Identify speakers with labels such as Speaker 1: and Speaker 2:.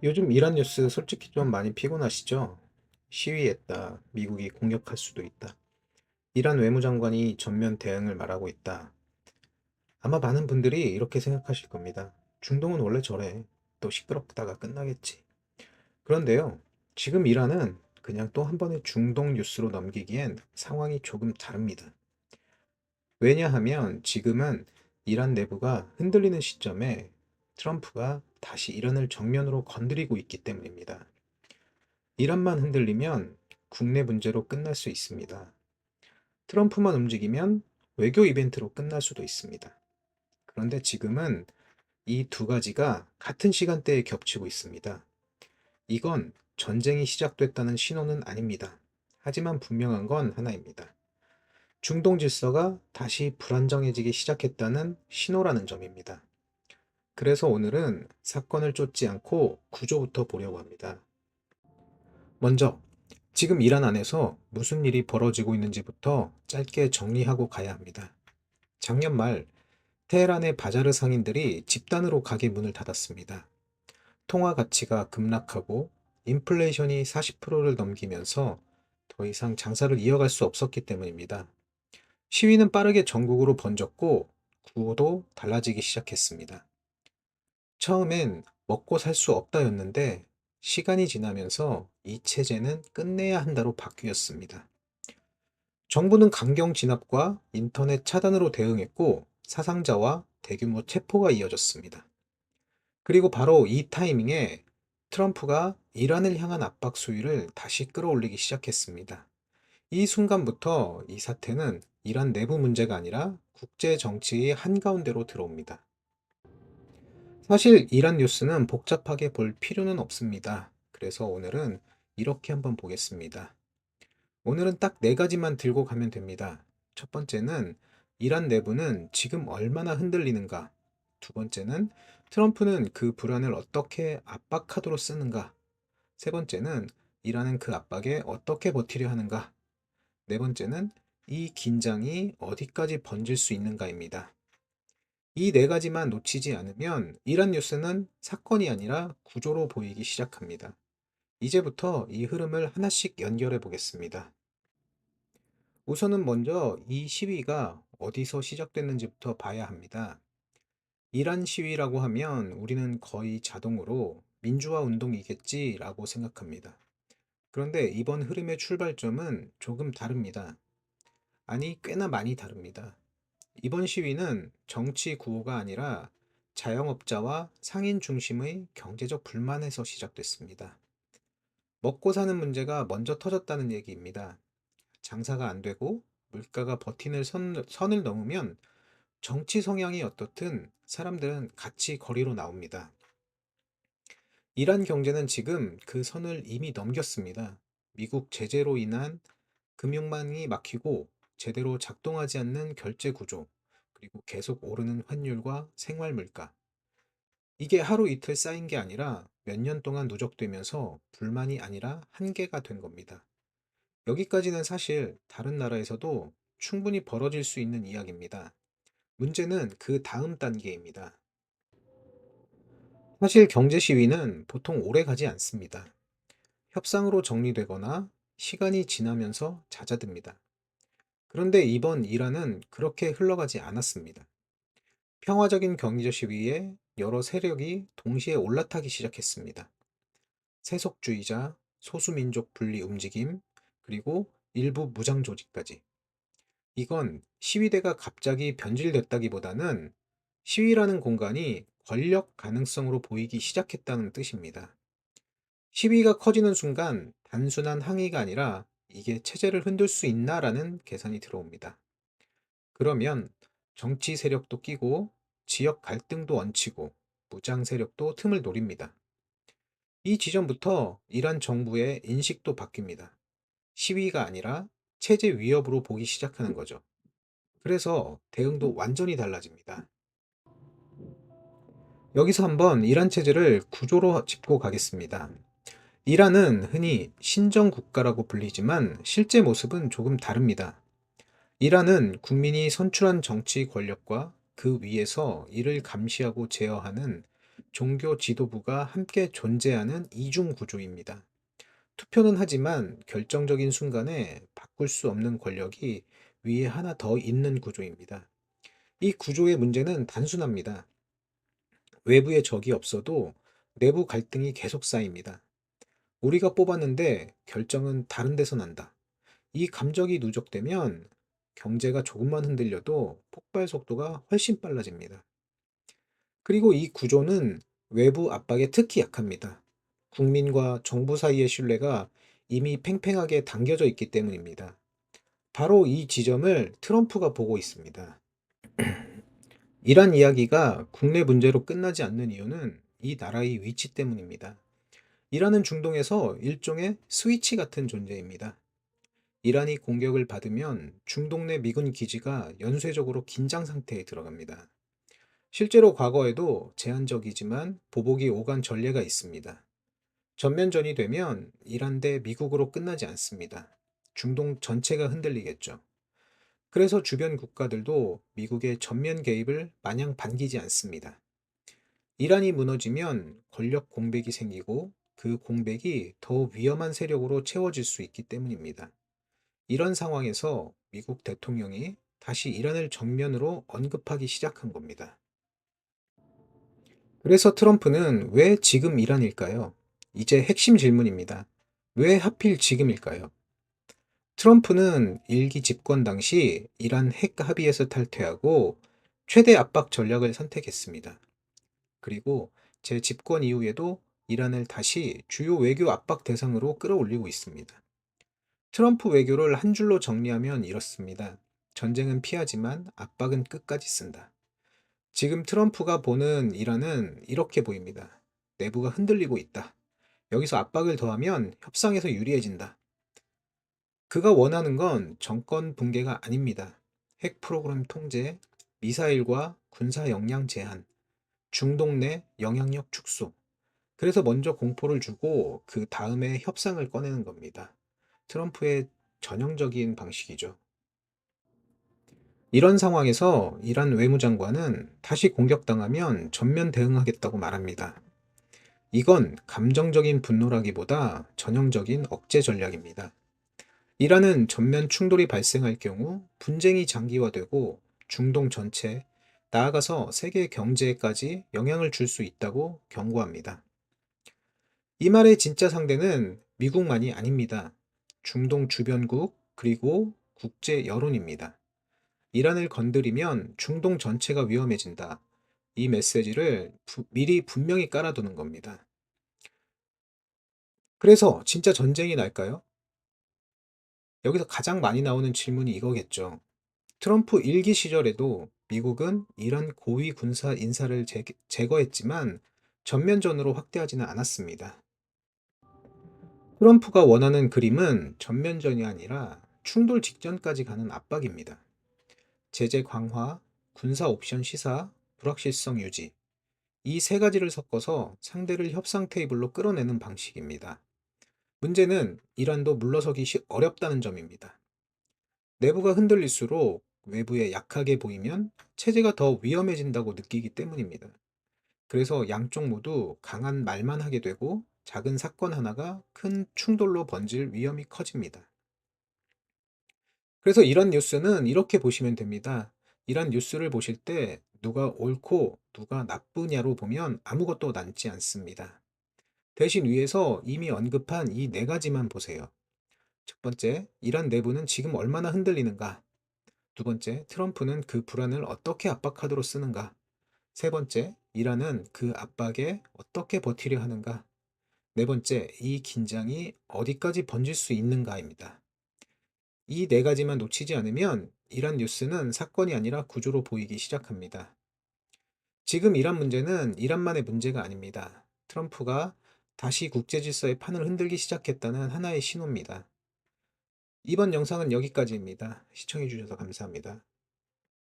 Speaker 1: 요즘 이란 뉴스 솔직히 좀 많이 피곤하시죠? 시위했다. 미국이 공격할 수도 있다. 이란 외무장관이 전면 대응을 말하고 있다. 아마 많은 분들이 이렇게 생각하실 겁니다. 중동은 원래 저래. 또 시끄럽다가 끝나겠지. 그런데요. 지금 이란은 그냥 또 한 번의 중동 뉴스로 넘기기엔 상황이 조금 다릅니다. 왜냐하면 지금은 이란 내부가 흔들리는 시점에 트럼프가 다시 이란을 정면으로 건드리고 있기 때문입니다. 이란만 흔들리면 국내 문제로 끝날 수 있습니다. 트럼프만 움직이면 외교 이벤트로 끝날 수도 있습니다. 그런데 지금은 이 두 가지가 같은 시간대에 겹치고 있습니다. 이건 전쟁이 시작됐다는 신호는 아닙니다. 하지만 분명한 건 하나입니다. 중동 질서가 다시 불안정해지기 시작했다는 신호라는 점입니다. 그래서 오늘은 사건을 쫓지 않고 구조부터 보려고 합니다. 먼저 지금 이란 안에서 무슨 일이 벌어지고 있는지부터 짧게 정리하고 가야 합니다. 작년 말 테헤란의 바자르 상인들이 집단으로 가게 문을 닫았습니다. 통화 가치가 급락하고 인플레이션이 40%를 넘기면서 더 이상 장사를 이어갈 수 없었기 때문입니다. 시위는 빠르게 전국으로 번졌고 구호도 달라지기 시작했습니다. 처음엔 먹고 살 수 없다였는데 시간이 지나면서 이 체제는 끝내야 한다로 바뀌었습니다. 정부는 강경 진압과 인터넷 차단으로 대응했고 사상자와 대규모 체포가 이어졌습니다. 그리고 바로 이 타이밍에 트럼프가 이란을 향한 압박 수위를 다시 끌어올리기 시작했습니다. 이 순간부터 이 사태는 이란 내부 문제가 아니라 국제 정치의 한가운데로 들어옵니다. 사실 이란 뉴스는 복잡하게 볼 필요는 없습니다. 그래서 오늘은 이렇게 한번 보겠습니다. 오늘은 딱 네 가지만 들고 가면 됩니다. 첫 번째는 이란 내부는 지금 얼마나 흔들리는가. 두 번째는 트럼프는 그 불안을 어떻게 압박카드로 쓰는가. 세 번째는 이란은 그 압박에 어떻게 버티려 하는가. 네 번째는 이 긴장이 어디까지 번질 수 있는가입니다. 이 네 가지만 놓치지 않으면 이란 뉴스는 사건이 아니라 구조로 보이기 시작합니다. 이제부터 이 흐름을 하나씩 연결해 보겠습니다. 우선은 먼저 이 시위가 어디서 시작됐는지부터 봐야 합니다. 이란 시위라고 하면 우리는 거의 자동으로 민주화 운동이겠지라고 생각합니다. 그런데 이번 흐름의 출발점은 조금 다릅니다. 아니, 꽤나 많이 다릅니다. 이번 시위는 정치 구호가 아니라 자영업자와 상인 중심의 경제적 불만에서 시작됐습니다. 먹고 사는 문제가 먼저 터졌다는 얘기입니다. 장사가 안 되고 물가가 버티는 선을 넘으면 정치 성향이 어떻든 사람들은 같이 거리로 나옵니다. 이란 경제는 지금 그 선을 이미 넘겼습니다. 미국 제재로 인한 금융망이 막히고 제대로 작동하지 않는 결제 구조, 그리고 계속 오르는 환율과 생활 물가. 이게 하루 이틀 쌓인 게 아니라 몇 년 동안 누적되면서 불만이 아니라 한계가 된 겁니다. 여기까지는 사실 다른 나라에서도 충분히 벌어질 수 있는 이야기입니다. 문제는 그 다음 단계입니다. 사실 경제 시위는 보통 오래 가지 않습니다. 협상으로 정리되거나 시간이 지나면서 잦아듭니다. 그런데 이번 이란은 그렇게 흘러가지 않았습니다. 평화적인 경제 시위에 여러 세력이 동시에 올라타기 시작했습니다. 세속주의자, 소수민족 분리 움직임, 그리고 일부 무장 조직까지. 이건 시위대가 갑자기 변질됐다기보다는 시위라는 공간이 권력 가능성으로 보이기 시작했다는 뜻입니다. 시위가 커지는 순간 단순한 항의가 아니라 이게 체제를 흔들 수 있나라는 계산이 들어옵니다. 그러면 정치 세력도 끼고 지역 갈등도 얹히고 무장 세력도 틈을 노립니다. 이 지점부터 이란 정부의 인식도 바뀝니다. 시위가 아니라 체제 위협으로 보기 시작하는 거죠. 그래서 대응도 완전히 달라집니다. 여기서 한번 이란 체제를 구조로 짚고 가겠습니다. 이란은 흔히 신정국가라고 불리지만 실제 모습은 조금 다릅니다. 이란은 국민이 선출한 정치 권력과 그 위에서 이를 감시하고 제어하는 종교 지도부가 함께 존재하는 이중 구조입니다. 투표는 하지만 결정적인 순간에 바꿀 수 없는 권력이 위에 하나 더 있는 구조입니다. 이 구조의 문제는 단순합니다. 외부의 적이 없어도 내부 갈등이 계속 쌓입니다. 우리가 뽑았는데 결정은 다른 데서 난다. 이 감정이 누적되면 경제가 조금만 흔들려도 폭발 속도가 훨씬 빨라집니다. 그리고 이 구조는 외부 압박에 특히 약합니다. 국민과 정부 사이의 신뢰가 이미 팽팽하게 당겨져 있기 때문입니다. 바로 이 지점을 트럼프가 보고 있습니다. 이란 이야기가 국내 문제로 끝나지 않는 이유는 이 나라의 위치 때문입니다. 이란은 중동에서 일종의 스위치 같은 존재입니다. 이란이 공격을 받으면 중동 내 미군 기지가 연쇄적으로 긴장 상태에 들어갑니다. 실제로 과거에도 제한적이지만 보복이 오간 전례가 있습니다. 전면전이 되면 이란 대 미국으로 끝나지 않습니다. 중동 전체가 흔들리겠죠. 그래서 주변 국가들도 미국의 전면 개입을 마냥 반기지 않습니다. 이란이 무너지면 권력 공백이 생기고 그 공백이 더 위험한 세력으로 채워질 수 있기 때문입니다. 이런 상황에서 미국 대통령이 다시 이란을 정면으로 언급하기 시작한 겁니다. 그래서 트럼프는 왜 지금 이란일까요? 이제 핵심 질문입니다. 왜 하필 지금일까요? 트럼프는 일기 집권 당시 이란 핵 합의에서 탈퇴하고 최대 압박 전략을 선택했습니다. 그리고 제 집권 이후에도 이란을 다시 주요 외교 압박 대상으로 끌어올리고 있습니다. 트럼프 외교를 한 줄로 정리하면 이렇습니다. 전쟁은 피하지만 압박은 끝까지 쓴다. 지금 트럼프가 보는 이란은 이렇게 보입니다. 내부가 흔들리고 있다. 여기서 압박을 더하면 협상에서 유리해진다. 그가 원하는 건 정권 붕괴가 아닙니다. 핵 프로그램 통제, 미사일과 군사 역량 제한, 중동 내 영향력 축소. 그래서 먼저 공포를 주고 그 다음에 협상을 꺼내는 겁니다. 트럼프의 전형적인 방식이죠. 이런 상황에서 이란 외무장관은 다시 공격당하면 전면 대응하겠다고 말합니다. 이건 감정적인 분노라기보다 전형적인 억제 전략입니다. 이란은 전면 충돌이 발생할 경우 분쟁이 장기화되고 중동 전체, 나아가서 세계 경제에까지 영향을 줄 수 있다고 경고합니다. 이 말의 진짜 상대는 미국만이 아닙니다. 중동 주변국 그리고 국제 여론입니다. 이란을 건드리면 중동 전체가 위험해진다. 이 메시지를 미리 분명히 깔아두는 겁니다. 그래서 진짜 전쟁이 날까요? 여기서 가장 많이 나오는 질문이 이거겠죠. 트럼프 일기 시절에도 미국은 이란 고위 군사 인사를 제거했지만 전면전으로 확대하지는 않았습니다. 트럼프가 원하는 그림은 전면전이 아니라 충돌 직전까지 가는 압박입니다. 제재 강화, 군사 옵션 시사, 불확실성 유지. 이 세 가지를 섞어서 상대를 협상 테이블로 끌어내는 방식입니다. 문제는 이란도 물러서기 어렵다는 점입니다. 내부가 흔들릴수록 외부에 약하게 보이면 체제가 더 위험해진다고 느끼기 때문입니다. 그래서 양쪽 모두 강한 말만 하게 되고 작은 사건 하나가 큰 충돌로 번질 위험이 커집니다. 그래서 이런 뉴스는 이렇게 보시면 됩니다. 이런 뉴스를 보실 때 누가 옳고 누가 나쁘냐로 보면 아무것도 남지 않습니다. 대신 위에서 이미 언급한 이 네 가지만 보세요. 첫 번째, 이란 내부는 지금 얼마나 흔들리는가? 두 번째, 트럼프는 그 불안을 어떻게 압박카드로 쓰는가? 세 번째, 이란은 그 압박에 어떻게 버티려 하는가? 네 번째, 이 긴장이 어디까지 번질 수 있는가입니다. 이 네 가지만 놓치지 않으면 이란 뉴스는 사건이 아니라 구조로 보이기 시작합니다. 지금 이란 문제는 이란만의 문제가 아닙니다. 트럼프가 다시 국제 질서의 판을 흔들기 시작했다는 하나의 신호입니다. 이번 영상은 여기까지입니다. 시청해주셔서 감사합니다.